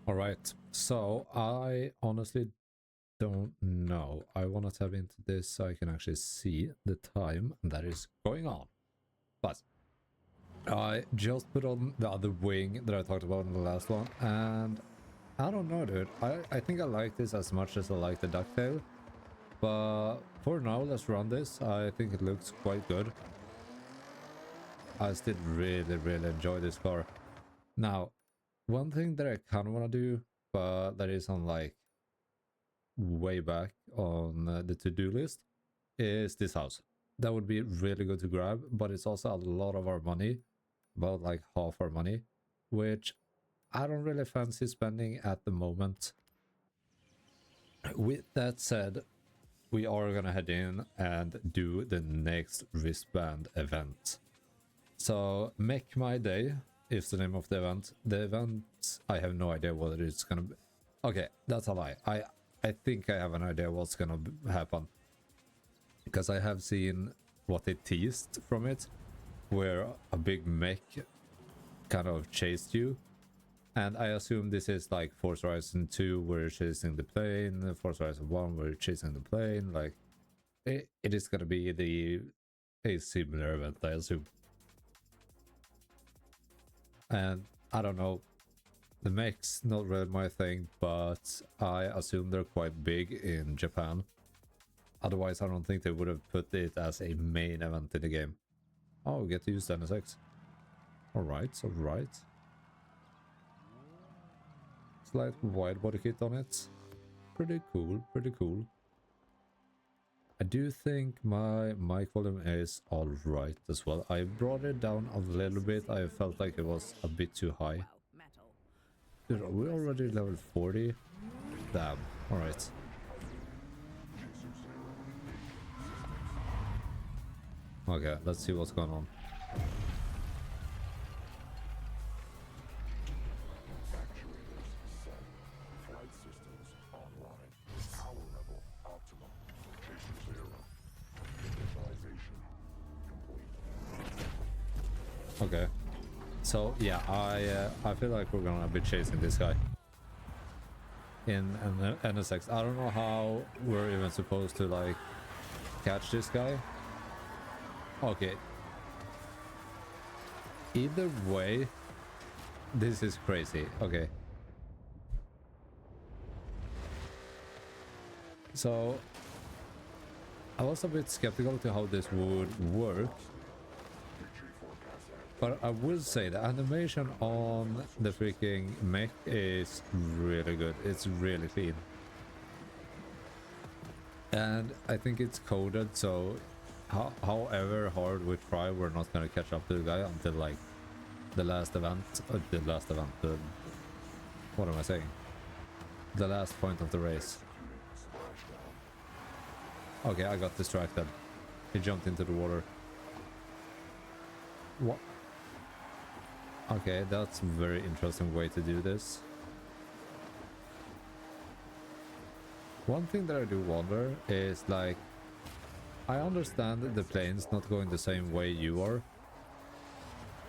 Alright, so I honestly don't know. I want to tap into this so I can actually see the time that is going on. But I just put on the other wing that I talked about in the last one, and I don't know, dude. I think I like this as much as I like the ducktail. But for now, let's run this. I think it looks quite good. I still really enjoy this car. Now, one thing that I kind of want to do, but that is on like way back on the to-do list, is this house. That would be really good to grab, but it's also a lot of our money, about like half our money, which I don't really fancy spending at the moment. With that said, we are gonna head in and do the next wristband event. So, Make My Day is the name of the event. The event, I have no idea what it's gonna be. Okay, that's a lie. I think I have an idea what's gonna happen. Because I have seen what they teased from it, where a big mech kind of chased you. And I assume this is like Forza Horizon 2, where you're chasing the plane, Forza Horizon 1, where you're chasing the plane. Like, it is gonna be a similar event, I assume. And I don't know, the mech's not really my thing, but I assume they're quite big in Japan. Otherwise, I don't think they would have put it as a main event in the game. Oh, we get to use the NSX. Alright, alright. Slight wide body kit on it. Pretty cool, pretty cool. I do think my mic volume is alright as well. I brought it down a little bit. I felt like it was a bit too high. Dude, are we already level 40? Damn, alright. Okay, let's see what's going on. Okay, so yeah, I feel like we're gonna be chasing this guy in an NSX. I don't know how we're even supposed to like catch this guy. Okay. Either way, this is crazy. Okay. So I was a bit skeptical to how this would work. But I will say the animation on the freaking mech is really good. It's really clean. And I think it's coded, so however hard we try, we're not gonna catch up to the guy until like the last event. What am I saying? The last point of the race. Okay, I got distracted. He jumped into the water. What? Okay, that's a very interesting way to do this. One thing that I do wonder is, like, I understand the planes not going the same way you are,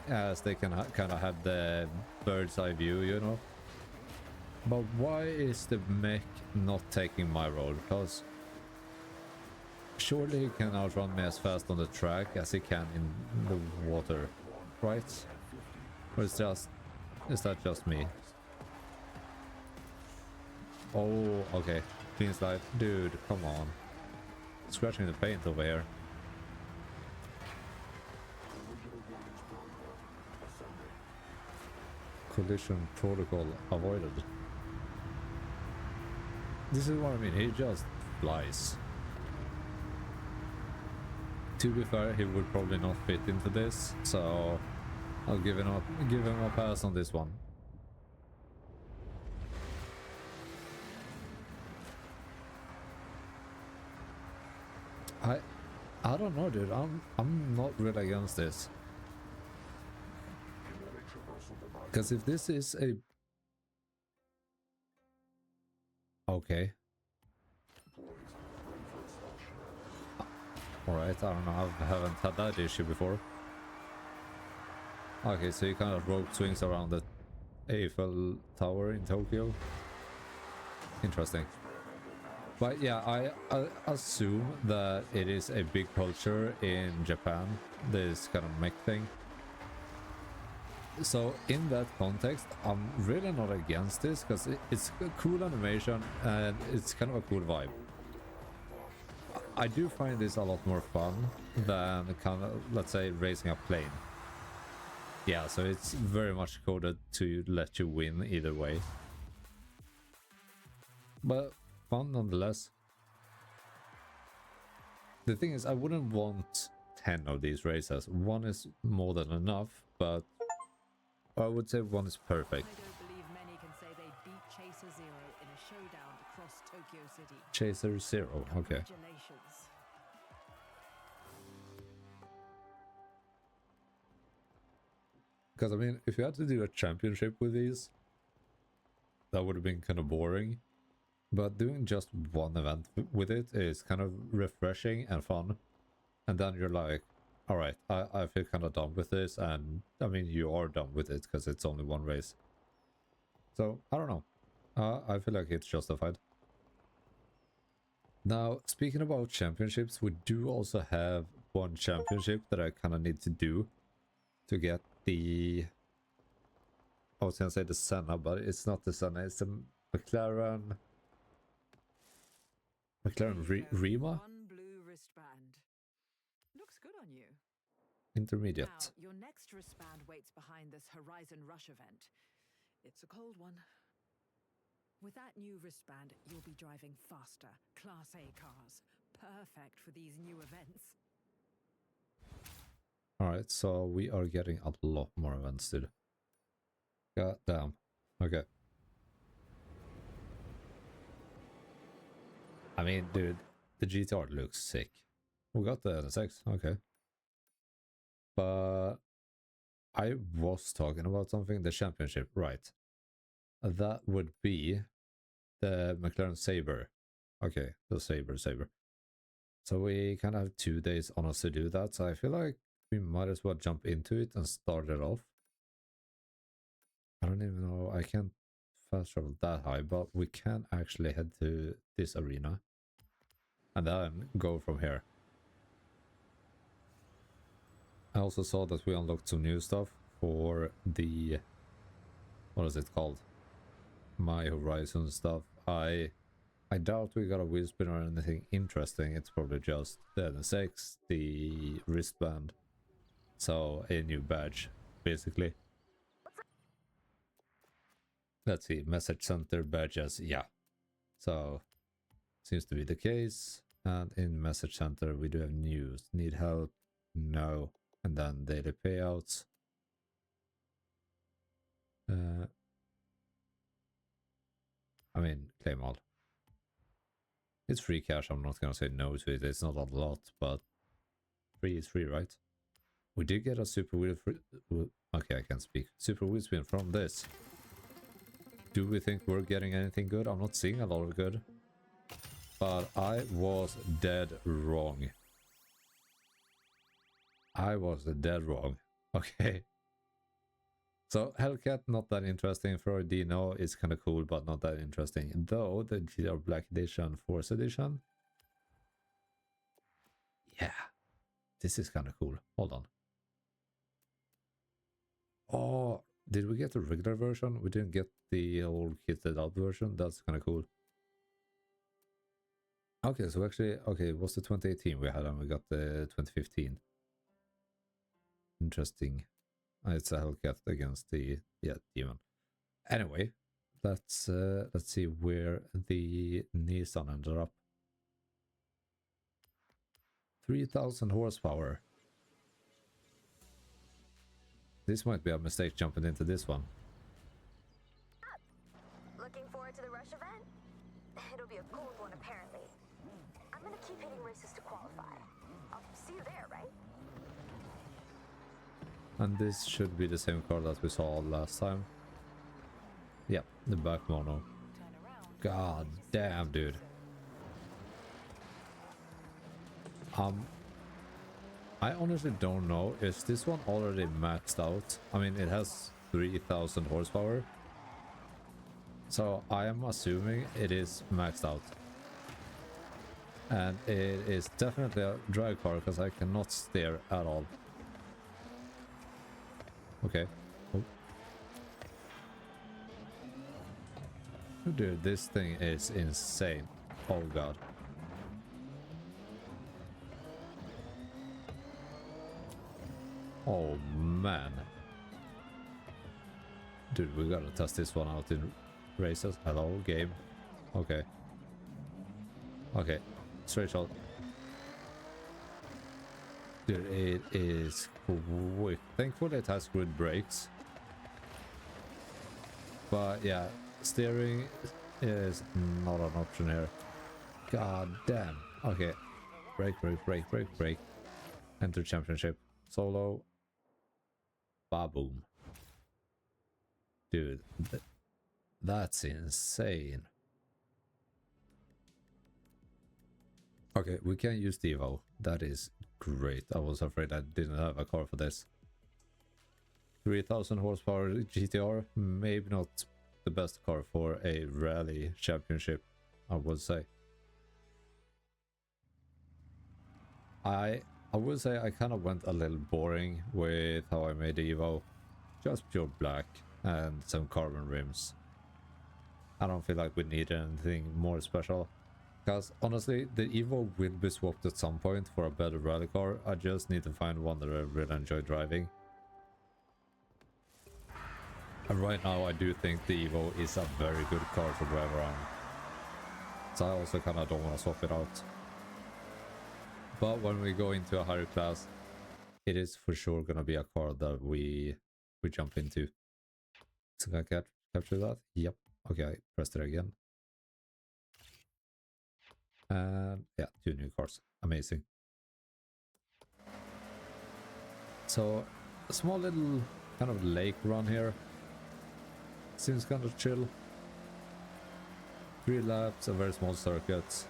as they can kind of have the bird's eye view, you know? But why is the mech not taking my role? Because surely he can outrun me as fast on the track as he can in the water, right? Or is that just me? Oh, okay. Clean slide. Dude, come on. Scratching the paint over here. Collision protocol avoided. This is what I mean, he just flies. To be fair, he would probably not fit into this, so I'll give him a pass on this one. I don't know, dude. I'm not really against this. Because if this is a... Okay. Alright, I don't know. I haven't had that issue before. Okay, so you kind of rope swings around it. Eiffel Tower in Tokyo. Interesting. But yeah, I assume that it is a big culture in Japan, this kind of mech thing. So in that context, I'm really not against this, because it's a cool animation and it's kind of a cool vibe. I do find this a lot more fun than kind of, let's say, racing a plane. Yeah, so it's very much coded to let you win either way. But fun nonetheless. The thing is, I wouldn't want 10 of these races. One is more than enough, but I would say one is perfect. I don't believe many can say they beat Chaser Zero in a showdown across Tokyo City. Chaser Zero, okay. Congratulations. Because, I mean, if you had to do a championship with these, that would have been kind of boring. But doing just one event with it is kind of refreshing and fun. And then you're like, alright, I feel kind of done with this. And, I mean, you are done with it because it's only one race. So, I don't know. I feel like it's justified. Now, speaking about championships, we do also have one championship that I kind of need to do to get the... I was going to say the Senna, but it's not the Senna, it's the McLaren... Rima? One blue wristband. Looks good on you. Intermediate. Now, your next wristband waits behind this Horizon Rush event. It's a cold one. With that new wristband, you'll be driving faster, Class A cars. Perfect for these new events. Alright, so we are getting a lot more events, dude. God damn. Okay. I mean, dude, the GTR looks sick. We got the NSX, okay. But I was talking about something, the championship, right. That would be the McLaren Sabre. Okay, the Sabre. So we kind of have 2 days on us to do that, so I feel like we might as well jump into it and start it off. I don't even know, I can't fast travel that high, but we can actually head to this arena and then go from here. I also saw that we unlocked some new stuff for the... what is it called? My Horizon stuff. I doubt we got a wheel spin or anything interesting. It's probably just the NSX, the wristband. So a new badge, basically. Let's see, message center badges, yeah. So, seems to be the case. And in message center we do have news. Need help? No. And then daily payouts. I mean, claim all. It's free cash, I'm not gonna say no to it. It's not a lot, but free is free, right? We did get a super wheel free... okay, I can't speak. Super wheel spin from this. Do we think we're getting anything good? I'm not seeing a lot of good. But I was dead wrong. I was dead wrong. Okay. So Hellcat, not that interesting. For Dino is kind of cool, but not that interesting. Though the GTR Black Edition, Forza Edition. Yeah. This is kind of cool. Hold on. Oh, did we get the regular version? We didn't get the old kitted out version. That's kind of cool. Okay, so actually, okay, it was the 2018 we had and we got the 2015. Interesting. It's a Hellcat against the, yeah, Demon. Anyway, let's see where the Nissan ended up. 3,000 horsepower. This might be a mistake jumping into this one. Looking forward to the Rush event? It'll be a cold one, apparently. I'm gonna keep hitting races to qualify. I'll see you there, right? And this should be the same car that we saw last time. Yep, the back mono. God damn, dude. I honestly don't know. Is this one already maxed out? I mean, it has 3,000 horsepower. So I am assuming it is maxed out. And it is definitely a drag car because I cannot steer at all. Okay. Oh. Dude, this thing is insane. Oh god. Oh man. Dude, we gotta test this one out in races. Hello, game. Okay. Okay. Straight shot. Dude, it is quick. Thankfully it has good brakes. But yeah, steering is not an option here. God damn. Okay. Brake, brake, brake, brake, brake. Enter championship. Solo. Ba-boom. Dude, that's insane. Okay, we can use the Evo. That is great. I was afraid I didn't have a car for this. 3000 horsepower GTR. Maybe not the best car for a rally championship, I would say. I would say I kind of went a little boring with how I made the Evo. Just pure black and some carbon rims. I don't feel like we need anything more special. Because honestly, the Evo will be swapped at some point for a better rally car. I just need to find one that I really enjoy driving. And right now I do think the Evo is a very good car to drive around. So I also kind of don't want to swap it out. But when we go into a higher class, it is for sure going to be a car that we jump into. So I can capture that? Yep. Okay, I pressed it again. And yeah, 2 new cars. Amazing. So a small little kind of lake run here. Seems kind of chill. 3 laps, a very small circuit.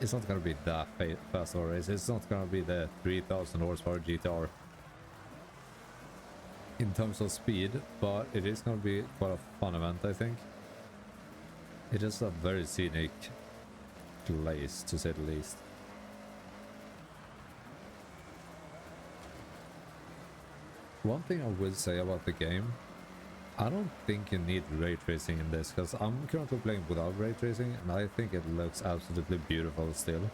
It's not gonna be that fast of a race. It's not gonna be the 3000 horsepower GTR in terms of speed, but it is gonna be quite a fun event, I think. It is a very scenic place, to say the least. One thing I will say about the game, I don't think you need ray tracing in this, because I'm currently playing without ray tracing and I think it looks absolutely beautiful still.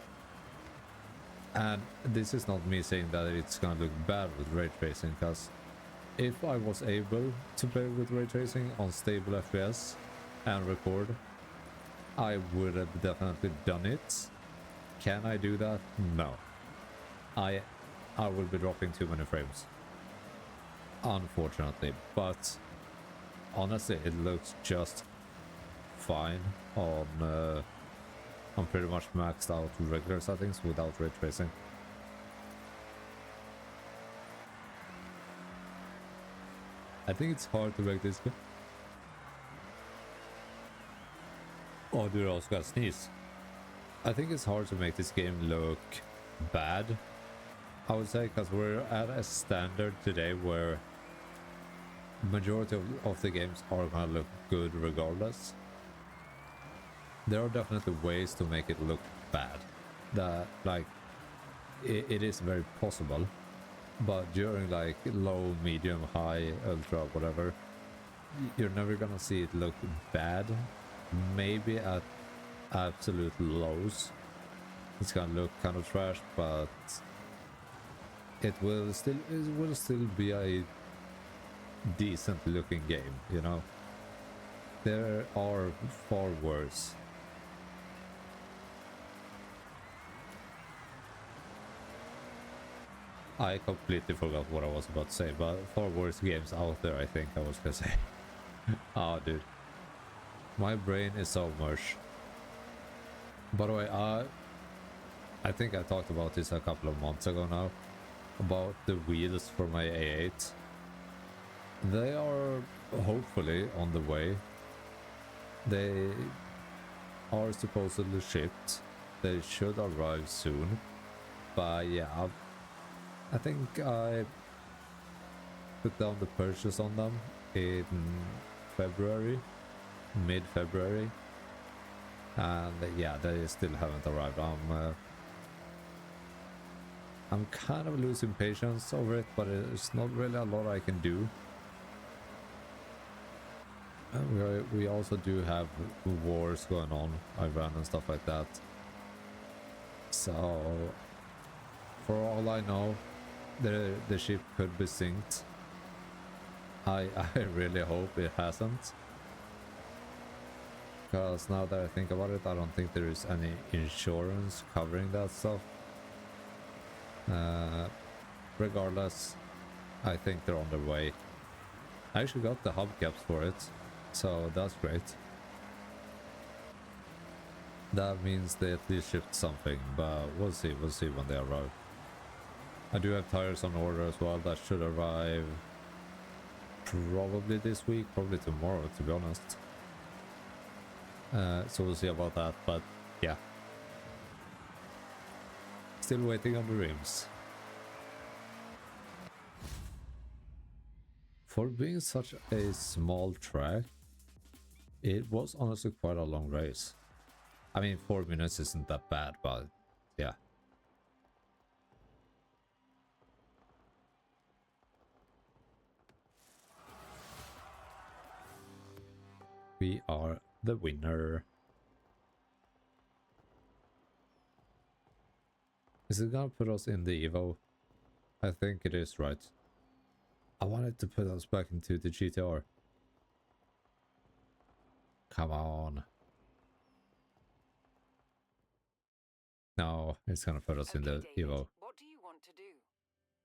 And this is not me saying that it's gonna look bad with ray tracing, because if I was able to play with ray tracing on stable FPS and record, I would have definitely done it. Can I do that? No. I will be dropping too many frames, unfortunately, but honestly it looks just fine on pretty much maxed out regular settings without ray tracing. I think it's hard to make this game. Oh dude, I was gonna sneeze. I think it's hard to make this game look bad, I would say, because we're at a standard today where majority of the games are gonna look good regardless. There are definitely ways to make it look bad. That, like, it is very possible, but during like low, medium, high, ultra, whatever, you're never gonna see it look bad. Maybe at absolute lows it's gonna look kind of trash, but it will still be a decent looking game, you know. There are far worse. I completely forgot what I was about to say, but far worse games out there, I think I was gonna say. Oh dude, my brain is so mush. By the way, I think I talked about this a couple of months ago now, about the wheels for my A8. They are hopefully on the way. They are supposedly shipped. They should arrive soon. But yeah, I think I put down the purchase on them in February, mid-February, and yeah, they still haven't arrived. I'm kind of losing patience over it, but it's not really a lot I can do. And we also do have wars going on, Iran and stuff like that. So, for all I know, the ship could be sinked. I really hope it hasn't. Because now that I think about it, I don't think there is any insurance covering that stuff. Regardless, I think they're on their way. I actually got the hubcaps for it, so that's great. That means they at least shipped something, but we'll see when they arrive. I do have tires on order as well that should arrive probably this week, probably tomorrow, to be honest. So we'll see about that, but yeah. Still waiting on the rims. For being such a small track, it was honestly quite a long race. I mean, 4 minutes isn't that bad, but yeah. We are the winner. Is it gonna put us in the Evo? I think it is, right? I wanted to put us back into the GTR. Come on. No, it's gonna put us in the David, Evo. what do you want to do?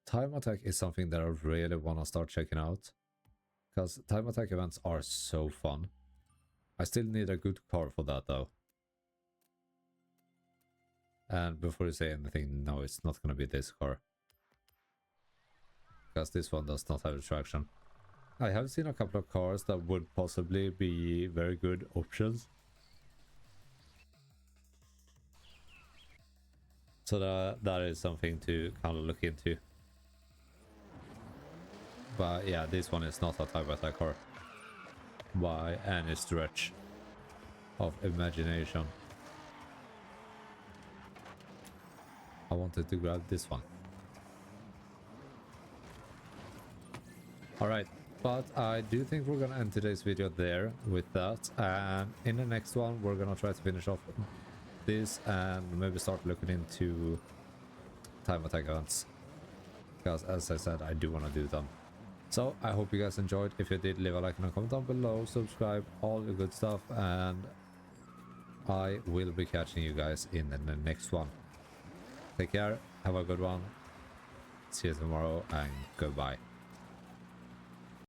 Time attack is something that I really want to start checking out. Because time attack events are so fun. I still need a good car for that though. And before you say anything, no, it's not gonna be this car. Because this one does not have traction. I have seen a couple of cars that would possibly be very good options. So that is something to kind of look into. But yeah, this one is not a time attack car. By any stretch of imagination. I wanted to grab this one. Alright, but I do think we're gonna end today's video there with that, and in the next one we're gonna try to finish off this and maybe start looking into time attack events, because as I said, I do want to do them. So I hope you guys enjoyed. If you did, leave a like and a comment down below, subscribe, all the good stuff, and I will be catching you guys in the next one. Take care, have a good one, see you tomorrow, and goodbye.